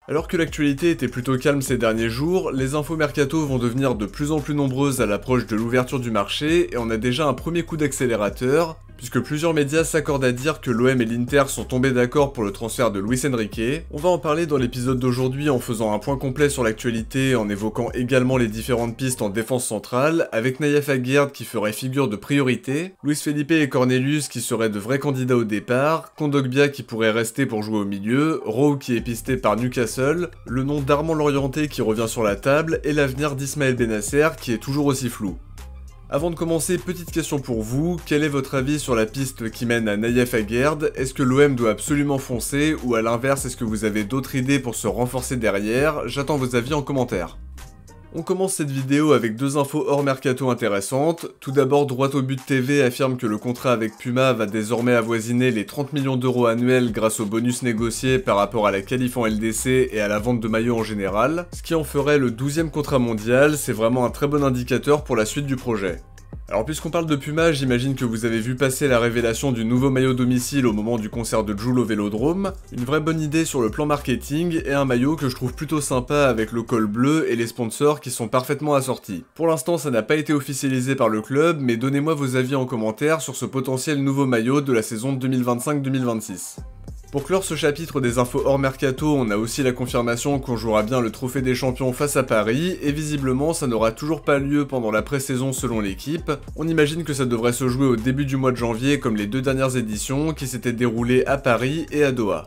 Alors que l'actualité était plutôt calme ces derniers jours, les infos mercato vont devenir de plus en plus nombreuses à l'approche de l'ouverture du marché et on a déjà un premier coup d'accélérateur, puisque plusieurs médias s'accordent à dire que l'OM et l'Inter sont tombés d'accord pour le transfert de Luis Enrique. On va en parler dans l'épisode d'aujourd'hui en faisant un point complet sur l'actualité, en évoquant également les différentes pistes en défense centrale, avec Nayef Aguerd qui ferait figure de priorité, Luis Felipe et Cornelius qui seraient de vrais candidats au départ, Kondogbia qui pourrait rester pour jouer au milieu, Rowe qui est pisté par Newcastle, le nom d'Armand Lorienté qui revient sur la table, et l'avenir d'Ismaël Bennacer qui est toujours aussi flou. Avant de commencer, petite question pour vous, quel est votre avis sur la piste qui mène à Nayef Aguerd? Est-ce que l'OM doit absolument foncer, ou à l'inverse, est-ce que vous avez d'autres idées pour se renforcer derrière? J'attends vos avis en commentaire. On commence cette vidéo avec deux infos hors mercato intéressantes. Tout d'abord, Droit au but TV affirme que le contrat avec Puma va désormais avoisiner les 30 millions d'euros annuels grâce au bonus négocié par rapport à la qualif en LDC et à la vente de maillots en général, ce qui en ferait le 12e contrat mondial. C'est vraiment un très bon indicateur pour la suite du projet. Alors puisqu'on parle de Puma, j'imagine que vous avez vu passer la révélation du nouveau maillot domicile au moment du concert de Jul au Vélodrome. Une vraie bonne idée sur le plan marketing et un maillot que je trouve plutôt sympa avec le col bleu et les sponsors qui sont parfaitement assortis. Pour l'instant ça n'a pas été officialisé par le club, mais donnez-moi vos avis en commentaire sur ce potentiel nouveau maillot de la saison 2025-2026. Pour clore ce chapitre des infos hors mercato, on a aussi la confirmation qu'on jouera bien le trophée des champions face à Paris, et visiblement ça n'aura toujours pas lieu pendant la pré-saison selon l'équipe. On imagine que ça devrait se jouer au début du mois de janvier comme les deux dernières éditions qui s'étaient déroulées à Paris et à Doha.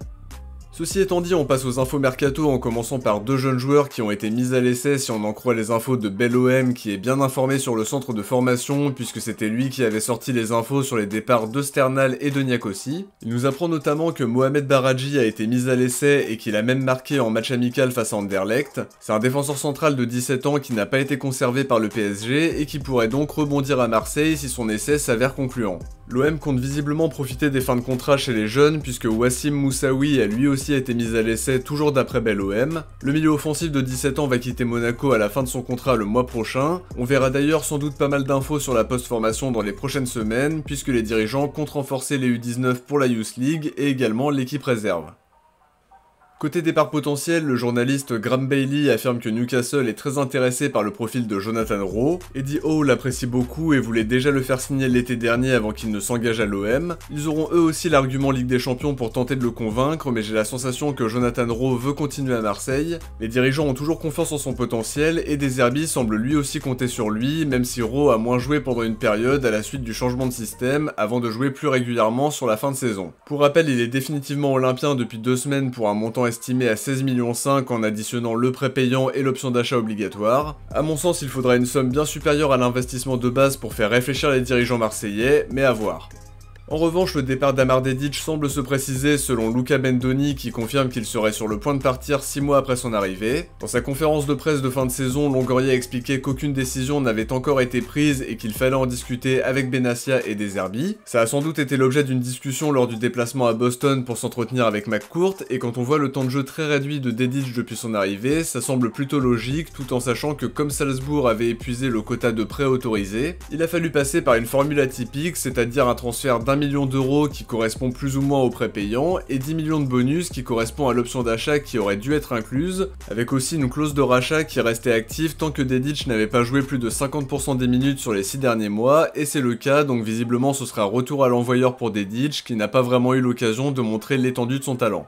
Ceci étant dit, on passe aux infos mercato en commençant par deux jeunes joueurs qui ont été mis à l'essai si on en croit les infos de BellOM qui est bien informé sur le centre de formation puisque c'était lui qui avait sorti les infos sur les départs de Sternal et de Niakossi. Il nous apprend notamment que Mohamed Baradji a été mis à l'essai et qu'il a même marqué en match amical face à Anderlecht. C'est un défenseur central de 17 ans qui n'a pas été conservé par le PSG et qui pourrait donc rebondir à Marseille si son essai s'avère concluant. L'OM compte visiblement profiter des fins de contrat chez les jeunes puisque Wassim Moussaoui a lui aussi été mis à l'essai toujours d'après BellOM. Le milieu offensif de 17 ans va quitter Monaco à la fin de son contrat le mois prochain. On verra d'ailleurs sans doute pas mal d'infos sur la post-formation dans les prochaines semaines puisque les dirigeants comptent renforcer les U19 pour la Youth League et également l'équipe réserve. Côté départ potentiel, le journaliste Graham Bailey affirme que Newcastle est très intéressé par le profil de Jonathan Rowe. Eddie Howe l'apprécie beaucoup et voulait déjà le faire signer l'été dernier avant qu'il ne s'engage à l'OM. Ils auront eux aussi l'argument Ligue des Champions pour tenter de le convaincre, mais j'ai la sensation que Jonathan Rowe veut continuer à Marseille. Les dirigeants ont toujours confiance en son potentiel et De Zerbi semble lui aussi compter sur lui, même si Rowe a moins joué pendant une période à la suite du changement de système, avant de jouer plus régulièrement sur la fin de saison. Pour rappel, il est définitivement olympien depuis 2 semaines pour un montant estimé à 16,5 millions en additionnant le prêt payant et l'option d'achat obligatoire. À mon sens, il faudra une somme bien supérieure à l'investissement de base pour faire réfléchir les dirigeants marseillais, mais à voir. En revanche, le départ d'Amar Dedic semble se préciser selon Luca Bendoni qui confirme qu'il serait sur le point de partir 6 mois après son arrivée. Dans sa conférence de presse de fin de saison, Longoria expliquait qu'aucune décision n'avait encore été prise et qu'il fallait en discuter avec Benassia et De Zerbi. Ça a sans doute été l'objet d'une discussion lors du déplacement à Boston pour s'entretenir avec McCourt, et quand on voit le temps de jeu très réduit de Dedic depuis son arrivée, ça semble plutôt logique tout en sachant que comme Salzbourg avait épuisé le quota de prêts autorisés, il a fallu passer par une formule atypique, c'est-à-dire un transfert d'1 million d'euros qui correspond plus ou moins au prêt payant, et 10 millions de bonus qui correspond à l'option d'achat qui aurait dû être incluse, avec aussi une clause de rachat qui restait active tant que Dedic n'avait pas joué plus de 50% des minutes sur les 6 derniers mois, et c'est le cas, donc visiblement ce sera retour à l'envoyeur pour Dedic qui n'a pas vraiment eu l'occasion de montrer l'étendue de son talent.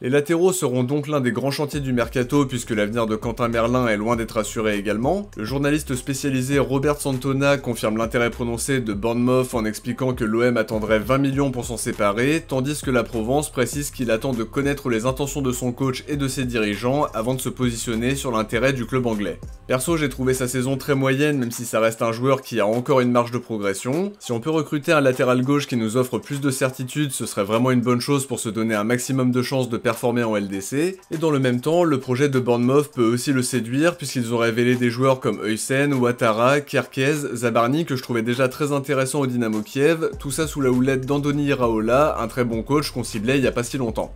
Les latéraux seront donc l'un des grands chantiers du mercato puisque l'avenir de Quentin Merlin est loin d'être assuré également. Le journaliste spécialisé Robert Santona confirme l'intérêt prononcé de Bournemouth en expliquant que l'OM attendrait 20 millions pour s'en séparer, tandis que la Provence précise qu'il attend de connaître les intentions de son coach et de ses dirigeants avant de se positionner sur l'intérêt du club anglais. Perso, j'ai trouvé sa saison très moyenne même si ça reste un joueur qui a encore une marge de progression. Si on peut recruter un latéral gauche qui nous offre plus de certitude, ce serait vraiment une bonne chose pour se donner un maximum de chances de performer en LDC, et dans le même temps, le projet de Bournemouth peut aussi le séduire puisqu'ils ont révélé des joueurs comme Heusen, Ouattara, Kerkez, Zabarni que je trouvais déjà très intéressant au Dynamo Kiev, tout ça sous la houlette d'Andoni Iraola, un très bon coach qu'on ciblait il y a pas si longtemps.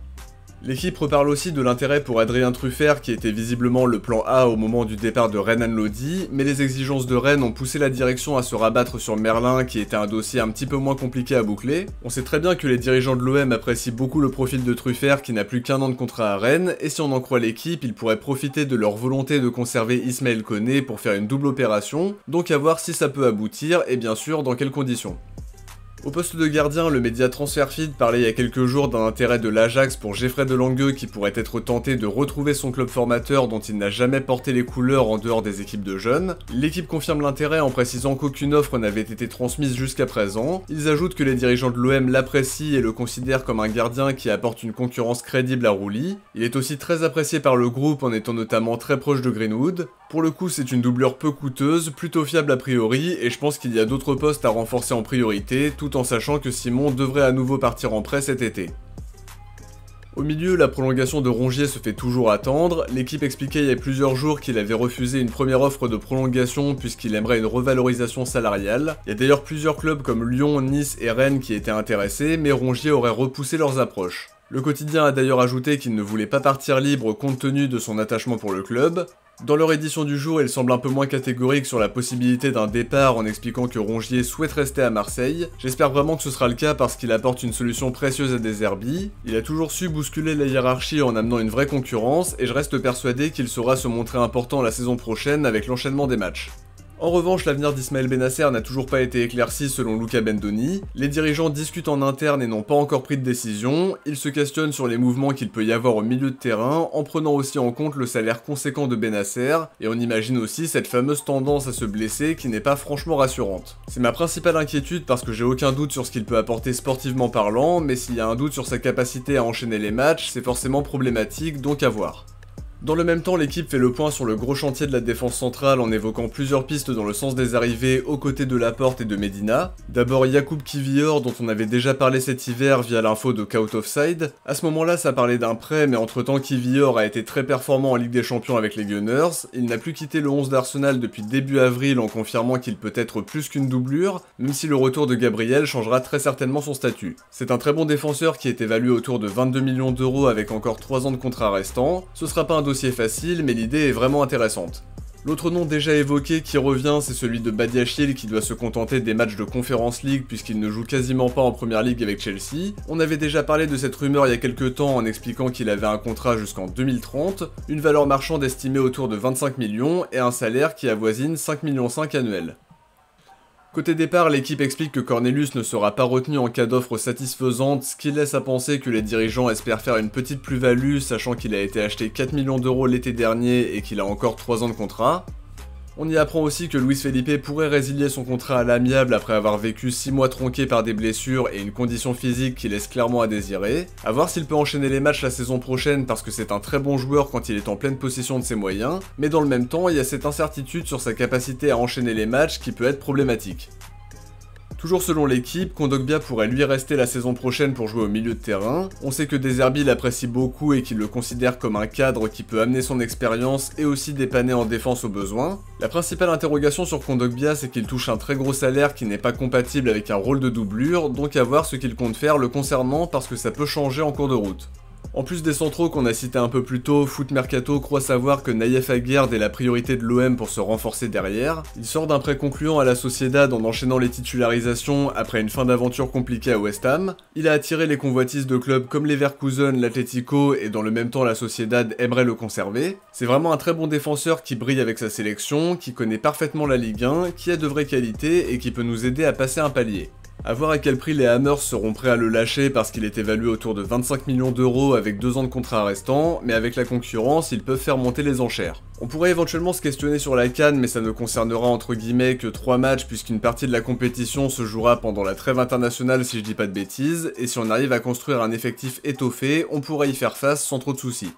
L'équipe reparle aussi de l'intérêt pour Adrien Truffert qui était visiblement le plan A au moment du départ de Renan Lodi, mais les exigences de Rennes ont poussé la direction à se rabattre sur Merlin qui était un dossier un petit peu moins compliqué à boucler. On sait très bien que les dirigeants de l'OM apprécient beaucoup le profil de Truffert qui n'a plus qu'un an de contrat à Rennes, et si on en croit l'équipe, ils pourraient profiter de leur volonté de conserver Ismaël Koné pour faire une double opération, donc à voir si ça peut aboutir et bien sûr dans quelles conditions. Au poste de gardien, le média Transferfeed parlait il y a quelques jours d'un intérêt de l'Ajax pour Geoffrey Delangue qui pourrait être tenté de retrouver son club formateur dont il n'a jamais porté les couleurs en dehors des équipes de jeunes. L'équipe confirme l'intérêt en précisant qu'aucune offre n'avait été transmise jusqu'à présent. Ils ajoutent que les dirigeants de l'OM l'apprécient et le considèrent comme un gardien qui apporte une concurrence crédible à Rouli. Il est aussi très apprécié par le groupe en étant notamment très proche de Greenwood. Pour le coup, c'est une doublure peu coûteuse, plutôt fiable a priori, et je pense qu'il y a d'autres postes à renforcer en priorité, tout en sachant que Simon devrait à nouveau partir en prêt cet été. Au milieu, la prolongation de Rongier se fait toujours attendre. L'équipe expliquait il y a plusieurs jours qu'il avait refusé une première offre de prolongation puisqu'il aimerait une revalorisation salariale. Il y a d'ailleurs plusieurs clubs comme Lyon, Nice et Rennes qui étaient intéressés, mais Rongier aurait repoussé leurs approches. Le quotidien a d'ailleurs ajouté qu'il ne voulait pas partir libre compte tenu de son attachement pour le club. Dans leur édition du jour, il semble un peu moins catégorique sur la possibilité d'un départ en expliquant que Rongier souhaite rester à Marseille. J'espère vraiment que ce sera le cas parce qu'il apporte une solution précieuse à des Herbies. Il a toujours su bousculer la hiérarchie en amenant une vraie concurrence et je reste persuadé qu'il saura se montrer important la saison prochaine avec l'enchaînement des matchs. En revanche, l'avenir d'Ismaël Bennacer n'a toujours pas été éclairci selon Luca Bendoni. Les dirigeants discutent en interne et n'ont pas encore pris de décision. Ils se questionnent sur les mouvements qu'il peut y avoir au milieu de terrain, en prenant aussi en compte le salaire conséquent de Bennacer, et on imagine aussi cette fameuse tendance à se blesser qui n'est pas franchement rassurante. C'est ma principale inquiétude parce que j'ai aucun doute sur ce qu'il peut apporter sportivement parlant, mais s'il y a un doute sur sa capacité à enchaîner les matchs, c'est forcément problématique, donc à voir. Dans le même temps, l'équipe fait le point sur le gros chantier de la défense centrale en évoquant plusieurs pistes dans le sens des arrivées aux côtés de Laporte et de Medina. D'abord Yacoub Kiwior dont on avait déjà parlé cet hiver via l'info de Kaut Offside. À ce moment-là, ça parlait d'un prêt, mais entre-temps Kiwior a été très performant en Ligue des Champions avec les Gunners. Il n'a plus quitté le 11 d'Arsenal depuis début avril en confirmant qu'il peut être plus qu'une doublure, même si le retour de Gabriel changera très certainement son statut. C'est un très bon défenseur qui est évalué autour de 22 millions d'euros avec encore 3 ans de contrat restant. Ce sera pas un dossier facile, mais l'idée est vraiment intéressante. L'autre nom déjà évoqué qui revient, c'est celui de Badiachil qui doit se contenter des matchs de Conference League puisqu'il ne joue quasiment pas en Première Ligue avec Chelsea. On avait déjà parlé de cette rumeur il y a quelques temps en expliquant qu'il avait un contrat jusqu'en 2030, une valeur marchande estimée autour de 25 millions et un salaire qui avoisine 5,5 millions annuels. Côté départ, l'équipe explique que Cornelius ne sera pas retenu en cas d'offre satisfaisante, ce qui laisse à penser que les dirigeants espèrent faire une petite plus-value, sachant qu'il a été acheté 4 millions d'euros l'été dernier et qu'il a encore 3 ans de contrat. On y apprend aussi que Luis Felipe pourrait résilier son contrat à l'amiable après avoir vécu 6 mois tronqués par des blessures et une condition physique qui laisse clairement à désirer. A voir s'il peut enchaîner les matchs la saison prochaine parce que c'est un très bon joueur quand il est en pleine possession de ses moyens, mais dans le même temps, il y a cette incertitude sur sa capacité à enchaîner les matchs qui peut être problématique. Toujours selon l'équipe, Kondogbia pourrait lui rester la saison prochaine pour jouer au milieu de terrain. On sait que De Zerbi l'apprécie beaucoup et qu'il le considère comme un cadre qui peut amener son expérience et aussi dépanner en défense au besoin. La principale interrogation sur Kondogbia, c'est qu'il touche un très gros salaire qui n'est pas compatible avec un rôle de doublure, donc à voir ce qu'il compte faire le concernant parce que ça peut changer en cours de route. En plus des centraux qu'on a cités un peu plus tôt, Foot Mercato croit savoir que Naïef Aguerd est la priorité de l'OM pour se renforcer derrière. Il sort d'un prêt concluant à la Sociedad en enchaînant les titularisations après une fin d'aventure compliquée à West Ham. Il a attiré les convoitises de clubs comme Leverkusen, l'Atlético et dans le même temps la Sociedad aimerait le conserver. C'est vraiment un très bon défenseur qui brille avec sa sélection, qui connaît parfaitement la Ligue 1, qui a de vraies qualités et qui peut nous aider à passer un palier. A voir à quel prix les Hammers seront prêts à le lâcher parce qu'il est évalué autour de 25 millions d'euros avec 2 ans de contrat restant, mais avec la concurrence, ils peuvent faire monter les enchères. On pourrait éventuellement se questionner sur la CAN, mais ça ne concernera entre guillemets que 3 matchs puisqu'une partie de la compétition se jouera pendant la trêve internationale si je dis pas de bêtises, et si on arrive à construire un effectif étoffé, on pourra y faire face sans trop de soucis.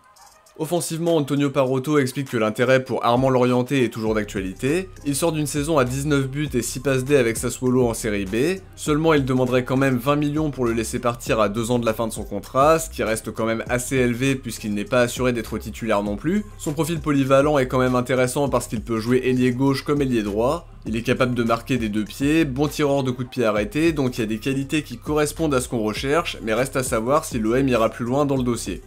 Offensivement, Antonio Parotto explique que l'intérêt pour Armand Lorienté est toujours d'actualité. Il sort d'une saison à 19 buts et 6 passes D avec Sassuolo en série B. Seulement, il demanderait quand même 20 millions pour le laisser partir à 2 ans de la fin de son contrat, ce qui reste quand même assez élevé puisqu'il n'est pas assuré d'être titulaire non plus. Son profil polyvalent est quand même intéressant parce qu'il peut jouer ailier gauche comme ailier droit. Il est capable de marquer des 2 pieds, bon tireur de coups de pied arrêtés, donc il y a des qualités qui correspondent à ce qu'on recherche, mais reste à savoir si l'OM ira plus loin dans le dossier.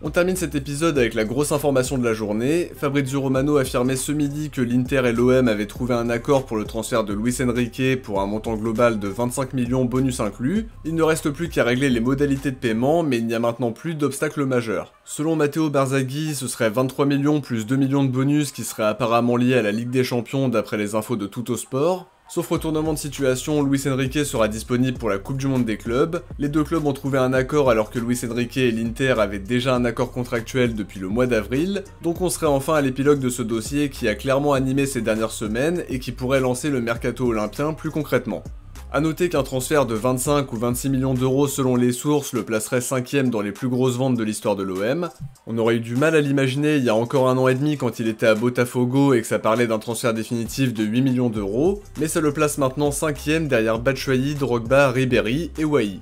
On termine cet épisode avec la grosse information de la journée. Fabrizio Romano affirmait ce midi que l'Inter et l'OM avaient trouvé un accord pour le transfert de Luis Enrique pour un montant global de 25 millions bonus inclus. Il ne reste plus qu'à régler les modalités de paiement, mais il n'y a maintenant plus d'obstacle majeur. Selon Matteo Barzaghi, ce serait 23 millions plus 2 millions de bonus qui seraient apparemment liés à la Ligue des Champions d'après les infos de Tuttosport. Sauf retournement de situation, Luis Enrique sera disponible pour la Coupe du Monde des clubs. Les deux clubs ont trouvé un accord alors que Luis Enrique et l'Inter avaient déjà un accord contractuel depuis le mois d'avril, donc on serait enfin à l'épilogue de ce dossier qui a clairement animé ces dernières semaines et qui pourrait lancer le mercato olympien plus concrètement. A noter qu'un transfert de 25 ou 26 millions d'euros selon les sources le placerait 5ème dans les plus grosses ventes de l'histoire de l'OM. On aurait eu du mal à l'imaginer il y a encore 1 an et demi quand il était à Botafogo et que ça parlait d'un transfert définitif de 8 millions d'euros, mais ça le place maintenant 5ème derrière Batshuayi, Drogba, Ribéry et Wai.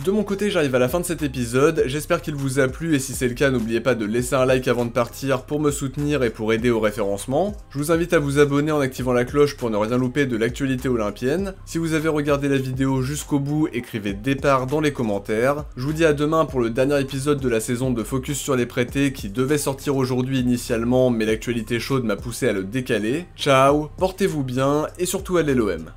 De mon côté, j'arrive à la fin de cet épisode, j'espère qu'il vous a plu et si c'est le cas, n'oubliez pas de laisser un like avant de partir pour me soutenir et pour aider au référencement. Je vous invite à vous abonner en activant la cloche pour ne rien louper de l'actualité olympienne. Si vous avez regardé la vidéo jusqu'au bout, écrivez départ dans les commentaires. Je vous dis à demain pour le dernier épisode de la saison de Focus sur les prêtés qui devait sortir aujourd'hui initialement, mais l'actualité chaude m'a poussé à le décaler. Ciao, portez-vous bien et surtout allez l'OM.